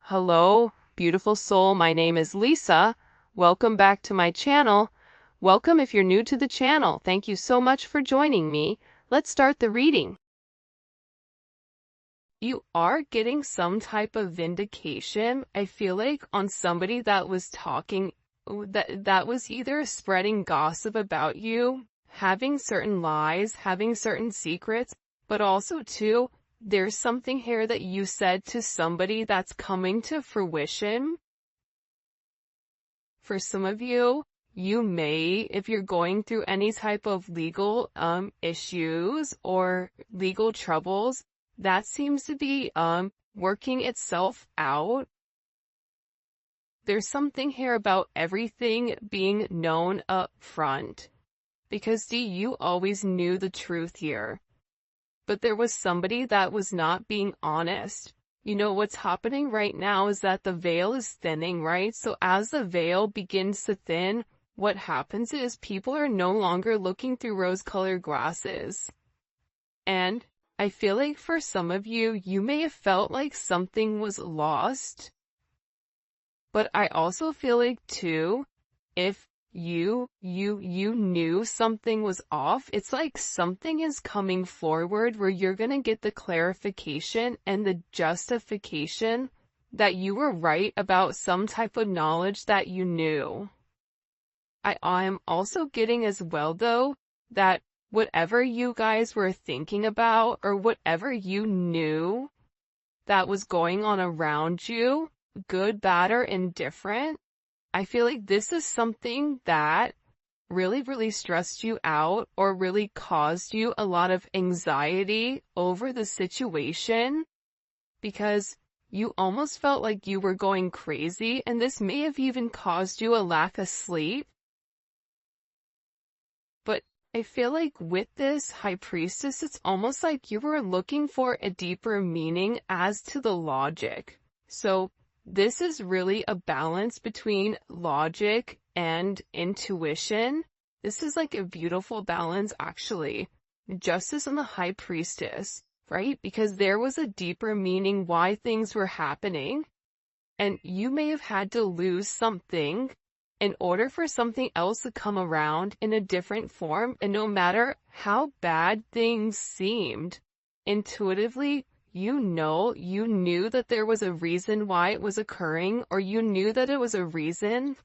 Hello, beautiful soul. My name is Lisa. Welcome back to my channel. Welcome if you're new to the channel. Thank you so much for joining me. Let's start the reading. You are getting some type of vindication, I feel like, on somebody that was talking, that was either spreading gossip about you, having certain lies, having certain secrets, but also too, there's something here that you said to somebody that's coming to fruition. For some of you, you may, if you're going through any type of legal issues or legal troubles, that seems to be working itself out. There's something here about everything being known up front. Because you always knew the truth here. But there was somebody that was not being honest. You know, what's happening right now is that the veil is thinning, right? So as the veil begins to thin, what happens is people are no longer looking through rose-colored glasses. And I feel like for some of you, you may have felt like something was lost. But I also feel like too, if you knew something was off, it's like something is coming forward where you're gonna get the clarification and the justification that you were right about some type of knowledge that you knew. I'm also getting as well though, that whatever you guys were thinking about or whatever you knew that was going on around you, good, bad, or indifferent, I feel like this is something that really stressed you out or really caused you a lot of anxiety over the situation because you almost felt like you were going crazy, and this may have even caused you a lack of sleep. But I feel like with this High Priestess, it's almost like you were looking for a deeper meaning as to the logic. So this is really a balance between logic and intuition. This is like a beautiful balance, actually. Justice and the High Priestess, right? Because there was a deeper meaning why things were happening. And you may have had to lose something in order for something else to come around in a different form. And no matter how bad things seemed, intuitively, you knew that there was a reason why it was occurring, or you knew that it was a reason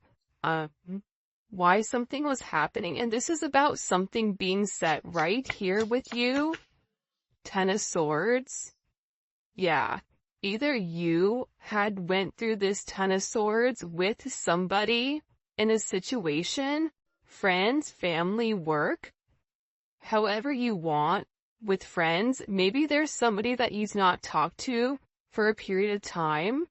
why something was happening. And this is about something being set right here with you. Ten of Swords. Yeah. Either you had went through this Ten of Swords with somebody in a situation, friends, family, work, however you want. With friends, maybe there's somebody that you've not talked to for a period of time,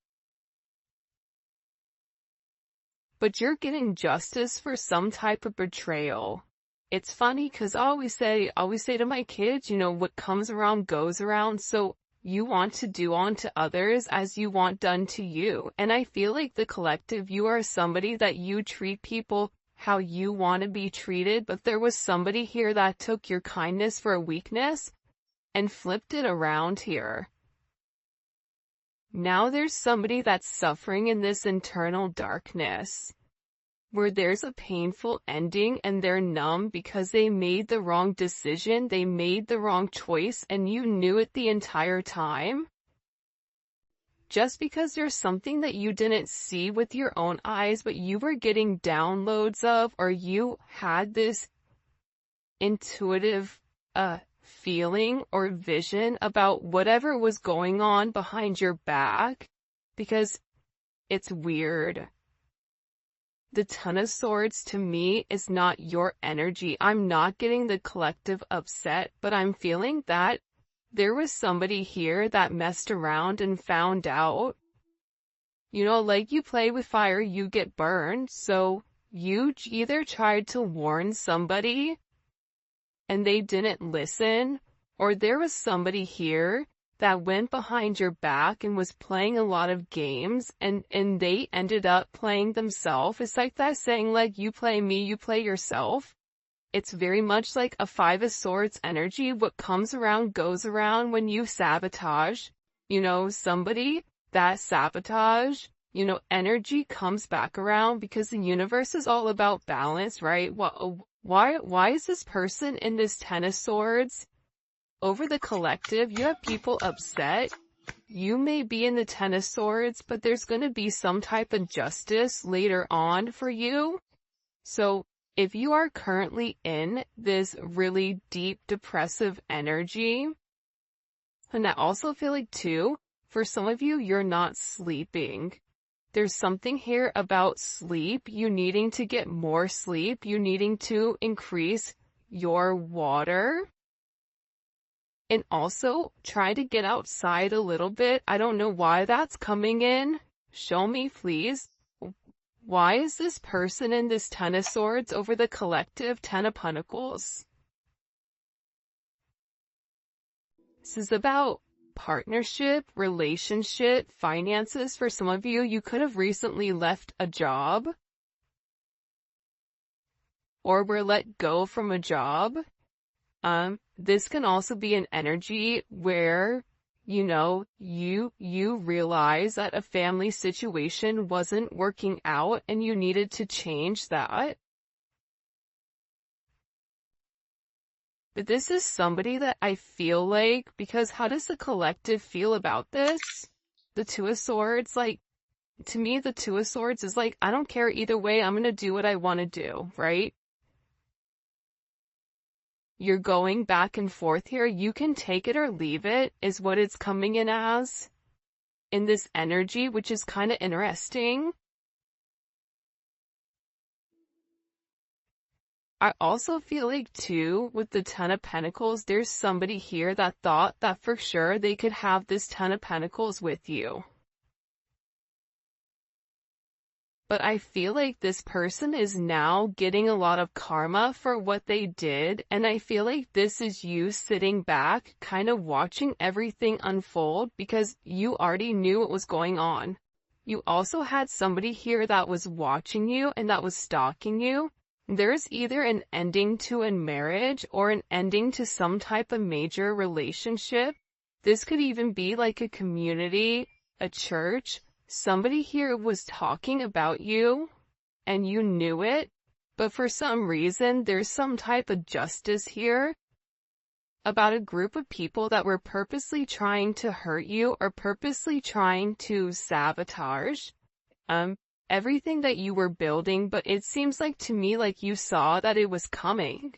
but you're getting justice for some type of betrayal. It's funny because I always say to my kids, you know, what comes around goes around. So you want to do unto others as you want done to you. And I feel like the collective, you are somebody that you treat people how you want to be treated, but there was somebody here that took your kindness for a weakness and flipped it around here. Now there's somebody that's suffering in this internal darkness, where there's a painful ending and they're numb because they made the wrong decision, they made the wrong choice, and you knew it the entire time. Just because there's something that you didn't see with your own eyes, but you were getting downloads of, or you had this intuitive feeling or vision about whatever was going on behind your back, because it's weird. The Ten of Swords to me is not your energy. I'm not getting the collective upset, but I'm feeling that there was somebody here that messed around and found out. You know, like you play with fire, you get burned. So you either tried to warn somebody and they didn't listen, or there was somebody here that went behind your back and was playing a lot of games, and they ended up playing themselves. It's like that saying, like, you play me, you play yourself. It's very much like a Five of Swords energy. What comes around goes around when you sabotage, you know, somebody. that sabotage, energy comes back around because the universe is all about balance, right? Why is this person in this Ten of Swords? Over the collective, you have people upset. You may be in the Ten of Swords, but there's going to be some type of justice later on for you. So if you are currently in this really deep depressive energy, and I also feel like too, for some of you, you're not sleeping. There's something here about sleep, you needing to get more sleep, you needing to increase your water. And also, try to get outside a little bit. I don't know why that's coming in. Show me, please. Why is this person in this Ten of Swords over the collective Ten of Pentacles? This is about partnership, relationship, finances. For some of you, you could have recently left a job or were let go from a job. This can also be an energy where, you realize that a family situation wasn't working out and you needed to change that. But this is somebody that I feel like, because how does the collective feel about this? The Two of Swords, to me, the Two of Swords is I don't care either way, I'm gonna do what I want to do, right? You're going back and forth here. You can take it or leave it, is what it's coming in as. In this energy, which is kind of interesting. I also feel like too, with the Ten of Pentacles, there's somebody here that thought that for sure they could have this Ten of Pentacles with you. But I feel like this person is now getting a lot of karma for what they did, and I feel like this is you sitting back, kind of watching everything unfold because you already knew what was going on. You also had somebody here that was watching you and that was stalking you. There's either an ending to a marriage or an ending to some type of major relationship. This could even be like a community, a church. Somebody here was talking about you, and you knew it, but for some reason, there's some type of justice here about a group of people that were purposely trying to hurt you or purposely trying to sabotage everything that you were building, but it seems like to me like you saw that it was coming.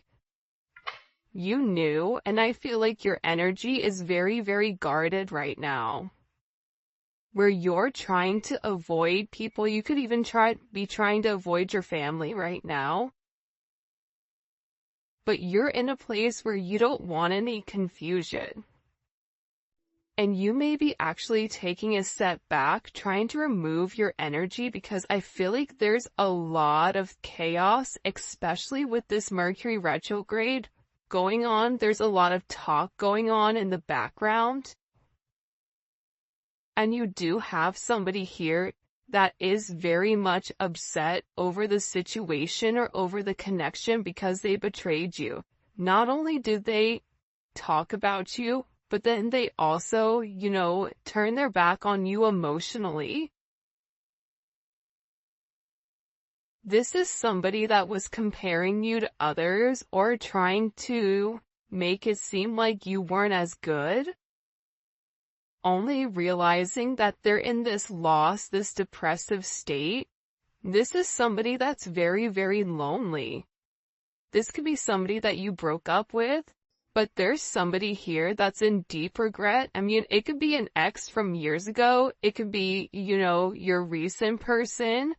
You knew, and I feel like your energy is very, very guarded right now. Where you're trying to avoid people, you could even be trying to avoid your family right now. But you're in a place where you don't want any confusion. And you may be actually taking a step back, trying to remove your energy because I feel like there's a lot of chaos, especially with this Mercury retrograde going on. There's a lot of talk going on in the background. And you do have somebody here that is very much upset over the situation or over the connection because they betrayed you. Not only did they talk about you, but then they also, turn their back on you emotionally. This is somebody that was comparing you to others or trying to make it seem like you weren't as good. Only realizing that they're in this loss, this depressive state. This is somebody that's very, very lonely. This could be somebody that you broke up with, but there's somebody here that's in deep regret. I mean, it could be an ex from years ago. It could be, your recent person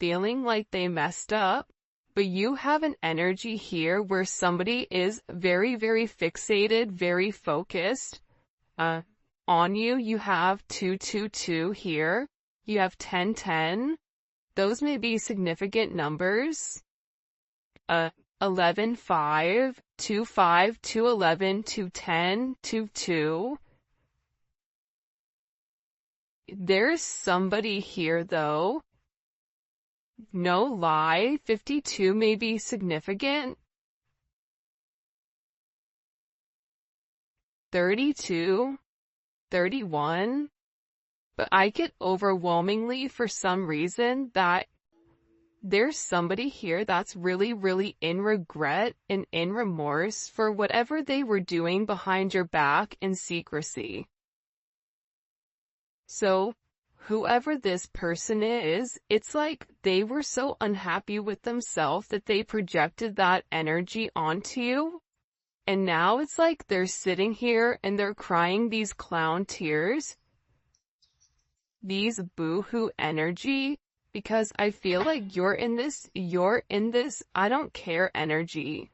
feeling like they messed up. But you have an energy here where somebody is very, very fixated, very focused, on you. You have 222 here. You have 1010. Those may be significant numbers. 11, 5, 2, 5, 2, 11, 2, 10, 2, 2. There's somebody here though. No lie, 52 may be significant. 32. 31, But I get overwhelmingly for some reason that there's somebody here that's really, really in regret and in remorse for whatever they were doing behind your back in secrecy. So, whoever this person is, it's like they were so unhappy with themselves that they projected that energy onto you. And now it's like they're sitting here and they're crying these clown tears, these boo-hoo energy, because I feel like you're in this, I don't care energy.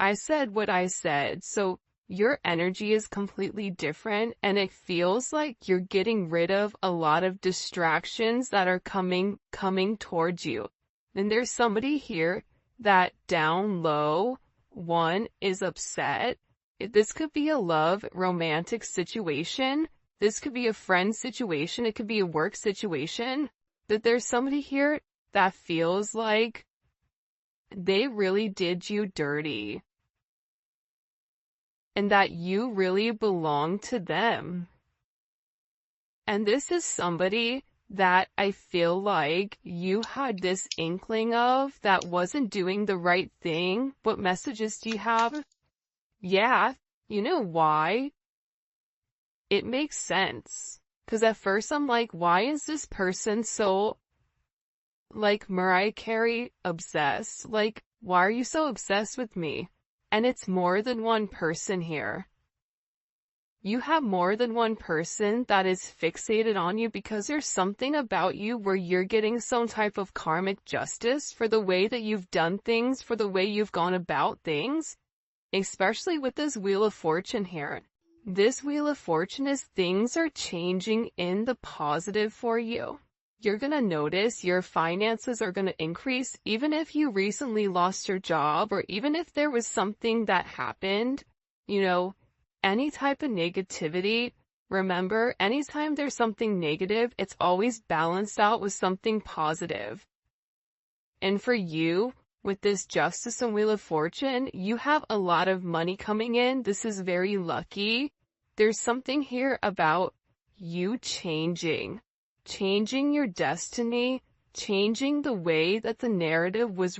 I said what I said, so your energy is completely different, and it feels like you're getting rid of a lot of distractions that are coming towards you. And there's somebody here that down low, one, is upset. This could be a love, romantic situation. This could be a friend situation. It could be a work situation. That there's somebody here that feels like they really did you dirty, and that you really belong to them. And this is somebody that I feel like you had this inkling of that wasn't doing the right thing. What messages do you have? Yeah, you know why? It makes sense. 'Cause at first I'm like, why is this person so, like Mariah Carey, obsessed? Like, why are you so obsessed with me? And it's more than one person here. You have more than one person that is fixated on you because there's something about you where you're getting some type of karmic justice for the way that you've done things, for the way you've gone about things, especially with this Wheel of Fortune here. This Wheel of Fortune is things are changing in the positive for you. You're gonna notice your finances are gonna increase, even if you recently lost your job, or even if there was something that happened, any type of negativity. Remember, anytime there's something negative, it's always balanced out with something positive. And for you, with this Justice and Wheel of Fortune, you have a lot of money coming in. This is very lucky. There's something here about you changing your destiny, changing the way that the narrative was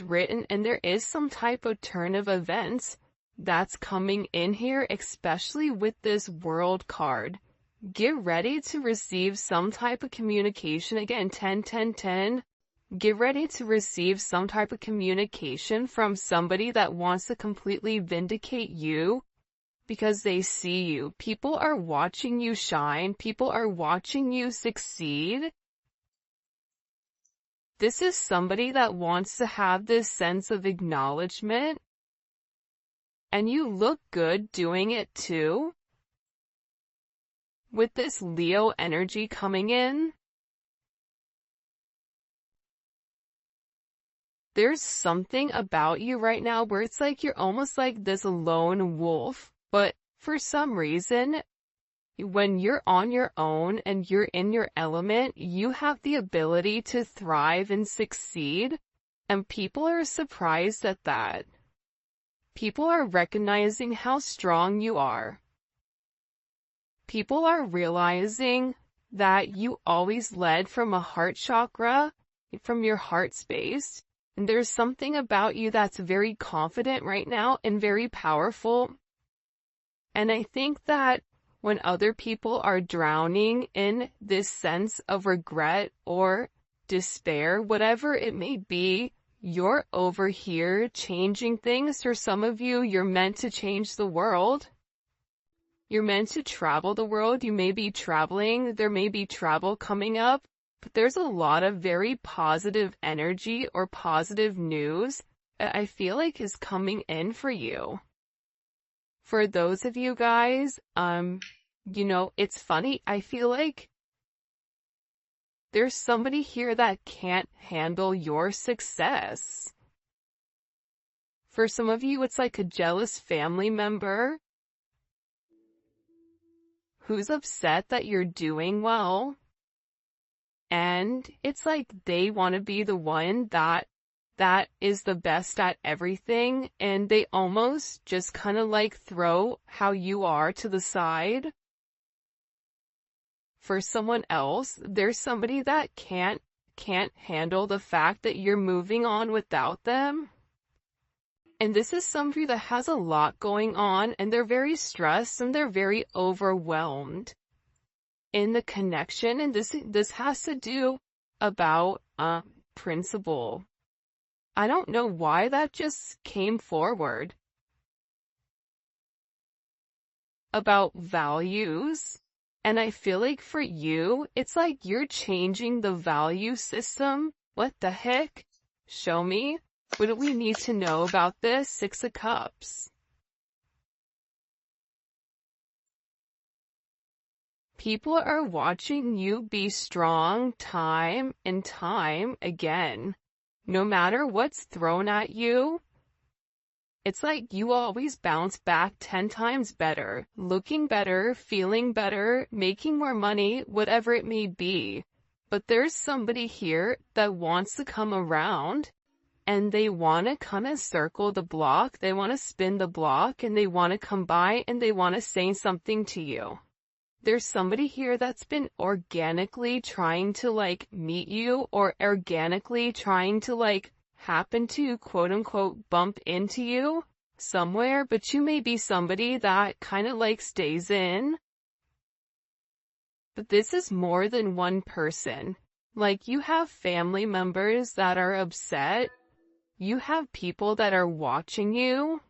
written, and there is some type of turn of events that's coming in here, especially with this World card. Get ready to receive some type of communication. Again, 10, 10, 10. Get ready to receive some type of communication from somebody that wants to completely vindicate you because they see you. People are watching you shine. People are watching you succeed. This is somebody that wants to have this sense of acknowledgement. And you look good doing it too. With this Leo energy coming in, there's something about you right now where it's like you're almost like this lone wolf, but for some reason, when you're on your own and you're in your element, you have the ability to thrive and succeed, and people are surprised at that. People are recognizing how strong you are. People are realizing that you always led from a heart chakra, from your heart space. And there's something about you that's very confident right now and very powerful. And I think that when other people are drowning in this sense of regret or despair, whatever it may be, you're over here changing things. For some of you, you're meant to change the world. You're meant to travel the world. You may be traveling. There may be travel coming up. But there's a lot of very positive energy or positive news that I feel like is coming in for you. For those of you guys, it's funny. I feel like there's somebody here that can't handle your success. For some of you, it's like a jealous family member who's upset that you're doing well. And it's like they want to be the one that is the best at everything, and they almost just kind of like throw how you are to the side. for someone else. There's somebody that can't handle the fact that you're moving on without them. And this is somebody that has a lot going on, and they're very stressed and they're very overwhelmed in the connection. And this has to do about principle. I don't know why that just came forward. About values. And I feel like for you, it's like you're changing the value system. What the heck? Show me. What do we need to know about this? Six of Cups. People are watching you be strong time and time again. No matter what's thrown at you, it's like you always bounce back 10 times better, looking better, feeling better, making more money, whatever it may be. But there's somebody here that wants to come around, and they want to kind of circle the block, they want to spin the block, and they want to come by and they want to say something to you. There's somebody here that's been organically trying to like meet you, or organically trying to like happen to quote unquote bump into you somewhere, but you may be somebody that kind of like stays in. But this is more than one person. Like you have family members that are upset. You have people that are watching you.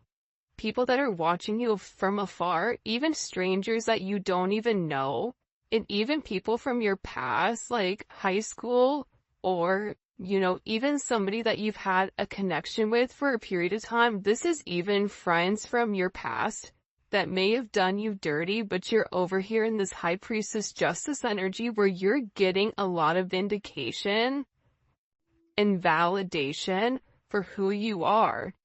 People that are watching you from afar, even strangers that you don't even know, and even people from your past, like high school, or, you know, even somebody that you've had a connection with for a period of time. This is even friends from your past that may have done you dirty, but you're over here in this High Priestess Justice energy where you're getting a lot of vindication and validation for who you are.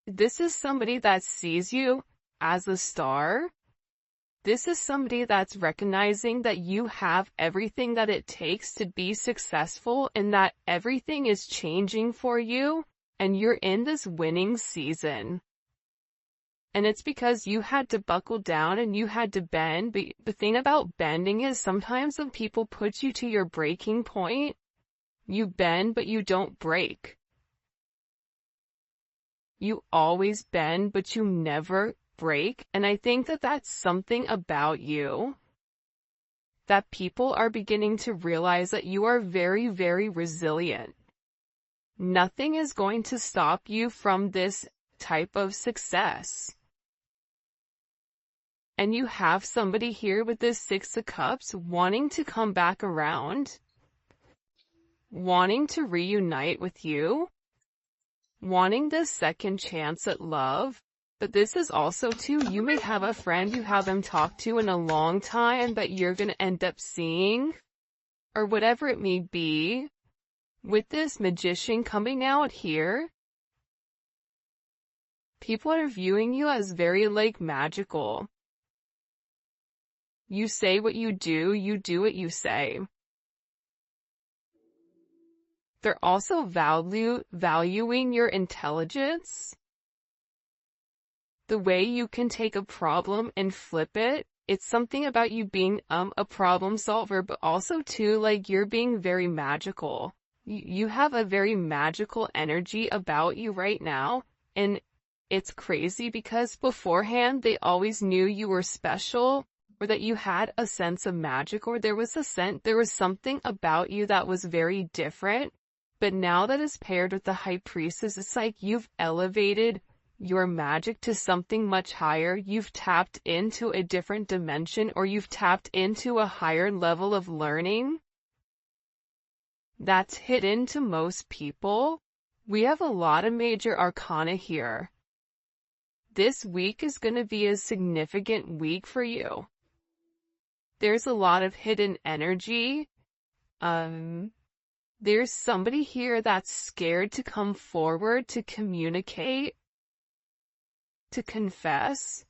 This is somebody that sees you as a star. This is somebody that's recognizing that you have everything that it takes to be successful, and that everything is changing for you, and you're in this winning season. And it's because you had to buckle down and you had to bend. But the thing about bending is sometimes when people put you to your breaking point, you bend but you don't break. You always bend, but you never break. And I think that that's something about you that people are beginning to realize, that you are very, very resilient. Nothing is going to stop you from this type of success. And you have somebody here with this Six of Cups wanting to come back around, wanting to reunite with you, wanting this second chance at love. But this is also too, you may have a friend you haven't talked to in a long time that you're going to end up seeing, or whatever it may be. With this Magician coming out here, people are viewing you as very like magical. You say what you do what you say. They're also valuing your intelligence. The way you can take a problem and flip it. It's something about you being a problem solver, but also too, like, you're being very magical. You have a very magical energy about you right now, and it's crazy because beforehand they always knew you were special, or that you had a sense of magic, or there was something about you that was very different. But now that is paired with the High Priestess, it's like you've elevated your magic to something much higher. You've tapped into a different dimension, or you've tapped into a higher level of learning that's hidden to most people. We have a lot of major arcana here. This week is going to be a significant week for you. There's a lot of hidden energy. There's somebody here that's scared to come forward, to communicate, to confess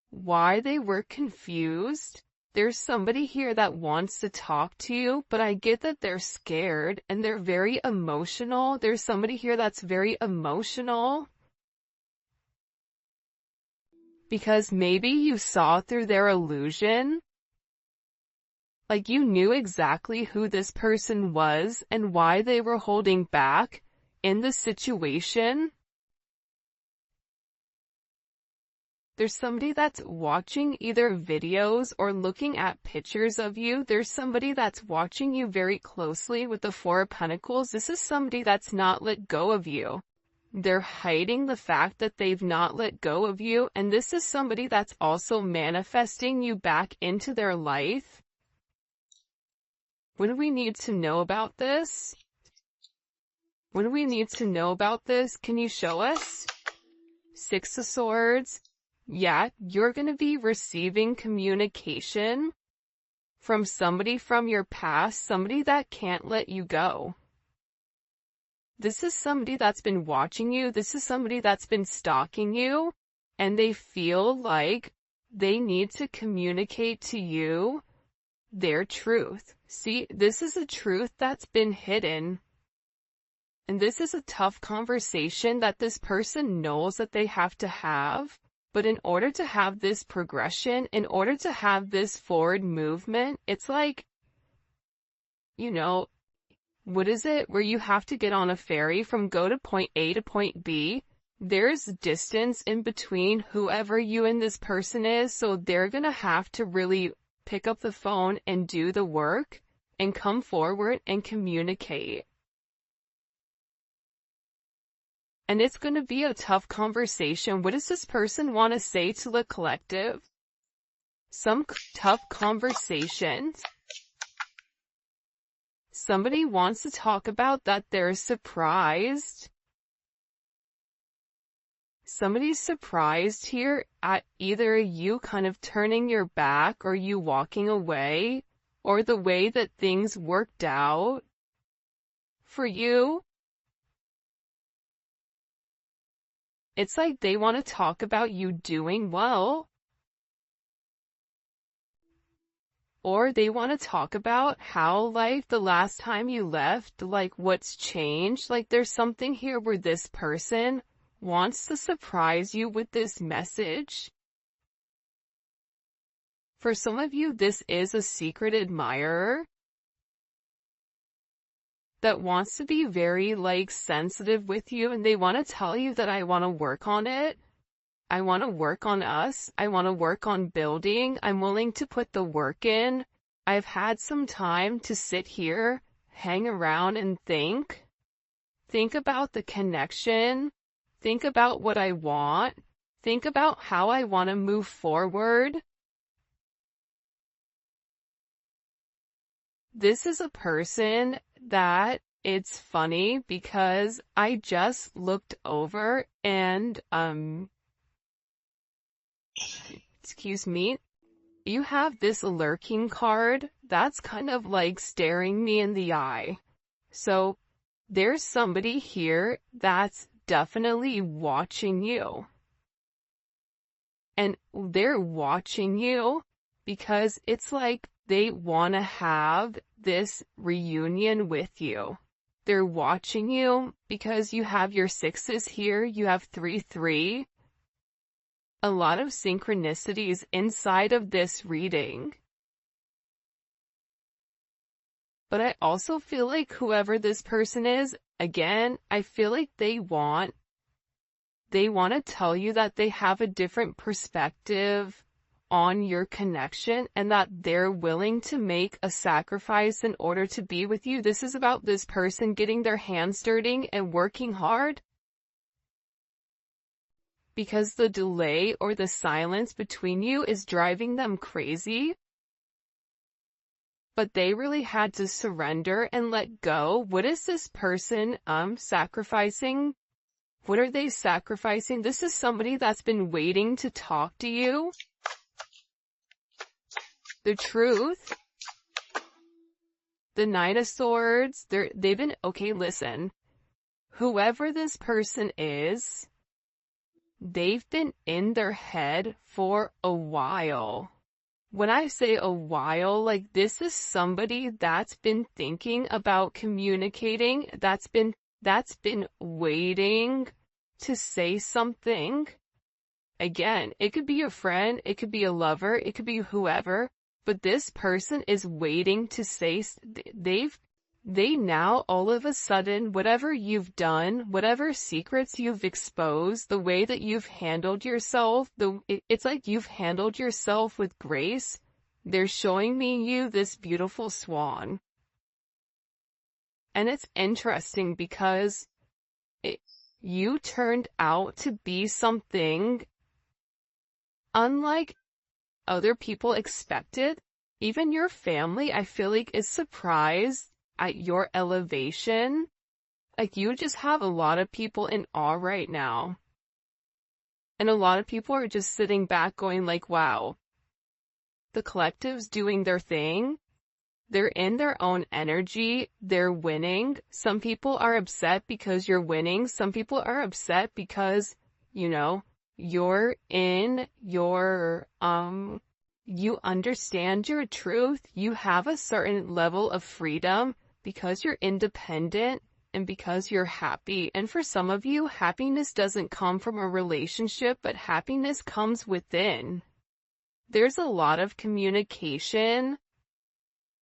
why they were confused. There's somebody here that wants to talk to you, but I get that they're scared and they're very emotional. There's somebody here that's very emotional because maybe you saw through their illusion. Like you knew exactly who this person was and why they were holding back in the situation. There's somebody that's watching either videos or looking at pictures of you. There's somebody that's watching you very closely with the Four of Pentacles. This is somebody that's not let go of you. They're hiding the fact that they've not let go of you, and this is somebody that's also manifesting you back into their life. What do we need to know about this? What do we need to know about this? Can you show us? Six of Swords. Yeah, you're going to be receiving communication from somebody from your past, somebody that can't let you go. This is somebody that's been watching you. This is somebody that's been stalking you, and they feel like they need to communicate to you their truth. See, this is a truth that's been hidden. And this is a tough conversation that this person knows that they have to have. But in order to have this progression, in order to have this forward movement, it's like, you know, what is it? Where you have to get on a ferry from go to point A to point B. There's distance in between whoever you and this person is, so they're gonna have to really pick up the phone and do the work and come forward and communicate. And it's gonna be a tough conversation. What does this person want to say to the collective? Some tough conversations. Somebody wants to talk about that they're surprised. Somebody's surprised here at either you kind of turning your back or you walking away or the way that things worked out for you. It's like they want to talk about you doing well. Or they want to talk about how, like, the last time you left, like, what's changed. Like, there's something here where this person wants to surprise you with this message. For some of you, this is a secret admirer that wants to be very, like, sensitive with you, and they want to tell you that I want to work on it. I want to work on us. I want to work on building. I'm willing to put the work in. I've had some time to sit here, hang around and think. Think about the connection. Think about what I want. Think about how I want to move forward. This is a person that it's funny because I just looked over and, excuse me, you have this lurking card that's kind of like staring me in the eye. So there's somebody here that's definitely watching you. And they're watching you because it's like they want to have this reunion with you. They're watching you because you have your sixes here, you have 3-3. A lot of synchronicities inside of this reading. But I also feel like whoever this person is, again, I feel like they want to tell you that they have a different perspective on your connection and that they're willing to make a sacrifice in order to be with you. This is about this person getting their hands dirty and working hard. Because the delay or the silence between you is driving them crazy. But they really had to surrender and let go. What is this person sacrificing? What are they sacrificing? This is somebody that's been waiting to talk to you. The truth. The Knight of Swords. They've been, okay, listen. Whoever this person is, they've been in their head for a while. When I say a while, like this is somebody that's been thinking about communicating, that's been waiting to say something. Again, it could be a friend, it could be a lover, it could be whoever. but this person is waiting to say, they now all of a sudden, whatever you've done, whatever secrets you've exposed, the way that you've handled yourself, it's like you've handled yourself with grace. They're showing me you this beautiful swan. And it's interesting because you turned out to be something unlike other people expected. Even your family, I feel like, is surprised at your elevation. Like, you just have a lot of people in awe right now. And a lot of people are just sitting back going like, wow, the collective's doing their thing. They're in their own energy. They're winning. Some people are upset because you're winning. Some people are upset because, you're in your, you understand your truth. You have a certain level of freedom because you're independent and because you're happy. And for some of you, happiness doesn't come from a relationship, but happiness comes within. There's a lot of communication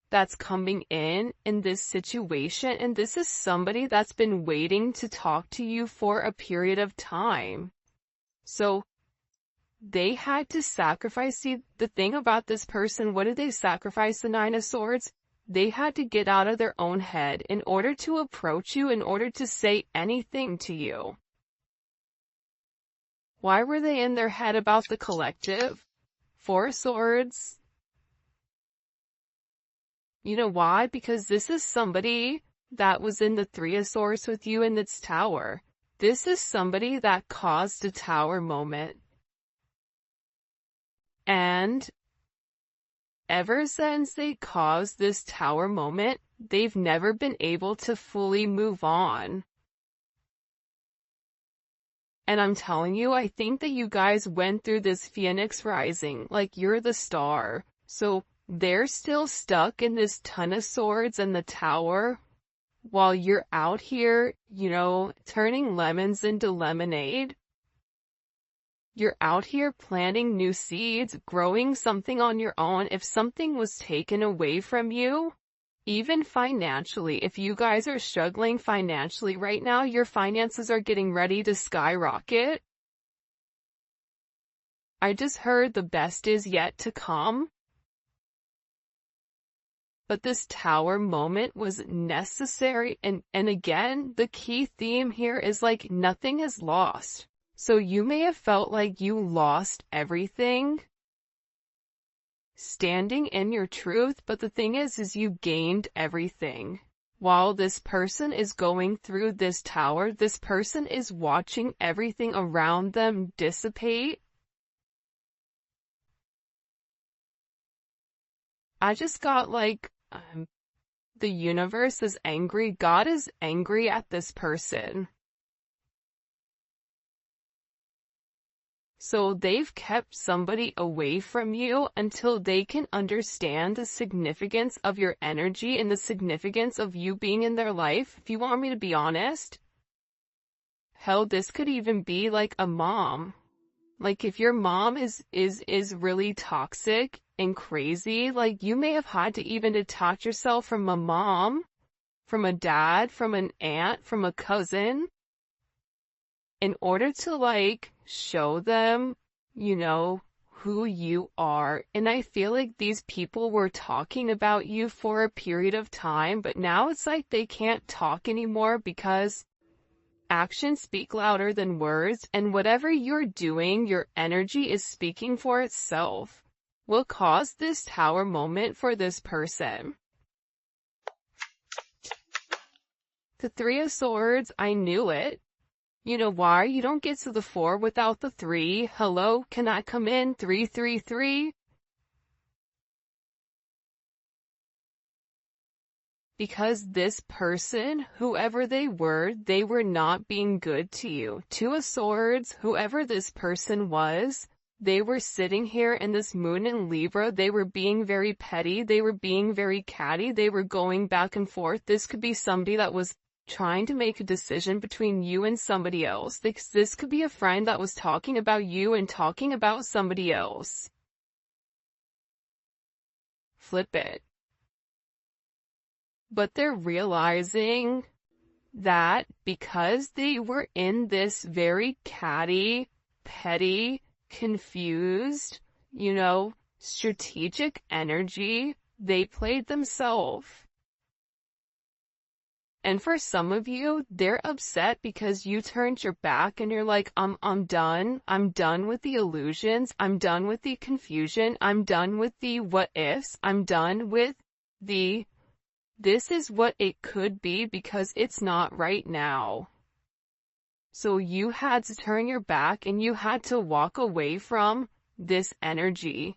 that's coming in this situation, and this is somebody that's been waiting to talk to you for a period of time. So they had to sacrifice. See, the thing about this person, what did they sacrifice? The Nine of Swords? They had to get out of their own head in order to approach you, in order to say anything to you. Why were they in their head about the collective? Four of Swords. You know why? Because this is somebody that was in the Three of Swords with you in this tower. This is somebody that caused a tower moment. And ever since they caused this tower moment, they've never been able to fully move on. And I'm telling you, I think that you guys went through this Phoenix rising, like you're the star. So they're still stuck in this Ton of Swords and the tower, while you're out here, turning lemons into lemonade. You're out here planting new seeds, growing something on your own. If something was taken away from you, even financially, if you guys are struggling financially right now, your finances are getting ready to skyrocket. I just heard the best is yet to come. But this tower moment was necessary, and again, the key theme here is like nothing is lost. So you may have felt like you lost everything standing in your truth, but the thing is you gained everything. While this person is going through this tower, this person is watching everything around them dissipate. I just got like, the universe is angry. God is angry at this person. So they've kept somebody away from you until they can understand the significance of your energy and the significance of you being in their life. If you want me to be honest, hell, this could even be like a mom. Like if your mom is really toxic and crazy, like you may have had to even detach yourself from a mom, from a dad, from an aunt, from a cousin, in order to like show them, who you are. And I feel like these people were talking about you for a period of time, but now it's like they can't talk anymore because actions speak louder than words, and whatever you're doing, your energy is speaking for itself. Will cause this tower moment for this person. The Three of Swords, I knew it. You know why? You don't get to the 4 without the 3. Hello, can I come in? 333. Because this person, whoever they were not being good to you. Two of Swords, whoever this person was, they were sitting here in this moon in Libra. They were being very petty. They were being very catty. They were going back and forth. This could be somebody that was trying to make a decision between you and somebody else. This could be a friend that was talking about you and talking about somebody else. flip it. But they're realizing that because they were in this very catty, petty, confused, strategic energy, they played themselves. And for some of you, they're upset because you turned your back and you're like, I'm done. I'm done with the illusions. I'm done with the confusion. I'm done with the what ifs. I'm done with the this is what it could be because it's not right now. So you had to turn your back and you had to walk away from this energy.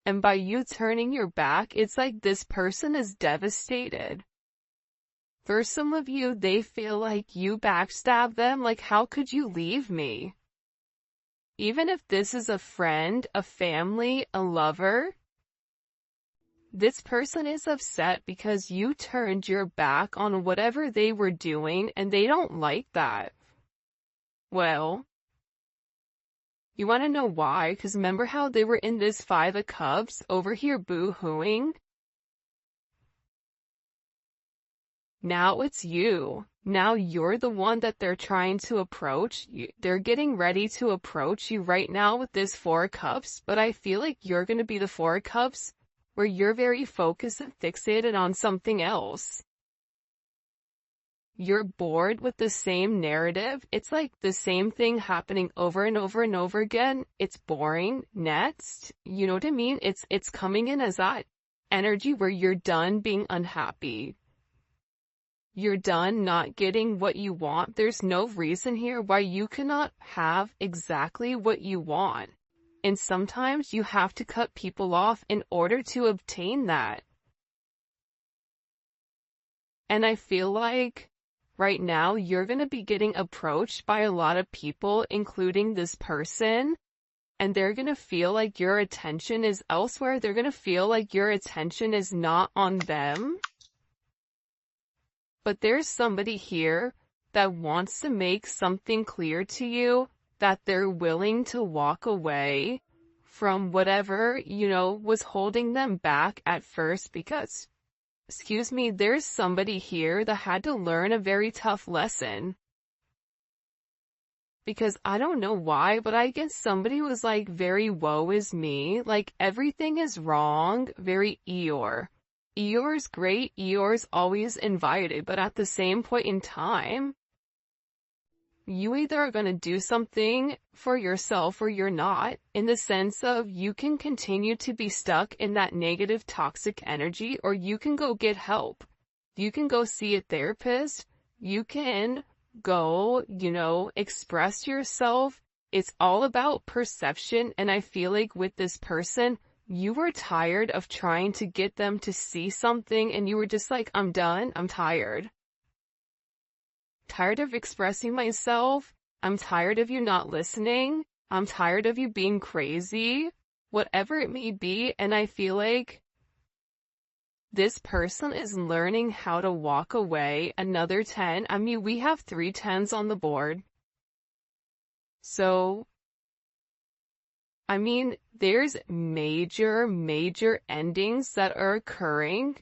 And by you turning your back, it's like this person is devastated. For some of you, they feel like you backstabbed them, like how could you leave me? Even if this is a friend, a family, a lover, this person is upset because you turned your back on whatever they were doing and they don't like that. Well, you want to know why? Because remember how they were in this Five of Cups over here boo-hooing? Now it's you. Now you're the one that they're trying to approach. They're getting ready to approach you right now with this Four of Cups, but I feel like you're going to be the Four of Cups where you're very focused and fixated on something else. You're bored with the same narrative. It's like the same thing happening over and over and over again. It's boring. Next, you know what I mean? It's coming in as that energy where you're done being unhappy. You're done not getting what you want. There's no reason here why you cannot have exactly what you want. And sometimes you have to cut people off in order to obtain that. And I feel like right now you're going to be getting approached by a lot of people, including this person, and they're going to feel like your attention is elsewhere. They're going to feel like your attention is not on them. But there's somebody here that wants to make something clear to you, that they're willing to walk away from whatever, was holding them back at first because, there's somebody here that had to learn a very tough lesson. Because I don't know why, but I guess somebody was like very woe is me, like everything is wrong, very Eeyore. Eeyore's great, Eeyore's always invited, but at the same point in time, you either are going to do something for yourself or you're not, in the sense of you can continue to be stuck in that negative toxic energy, or you can go get help. You can go see a therapist. You can go, express yourself. It's all about perception. And I feel like with this person, you were tired of trying to get them to see something and you were just like, I'm done. I'm tired. Tired of expressing myself. I'm tired of you not listening. I'm tired of you being crazy. Whatever it may be. And I feel like this person is learning how to walk away. Another 10. I mean, we have 3 10s on the board. So, I mean, there's major endings that are occurring.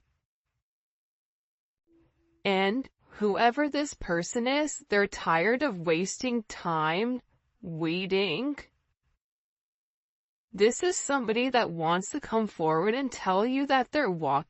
And whoever this person is, they're tired of wasting time waiting. This is somebody that wants to come forward and tell you that they're walking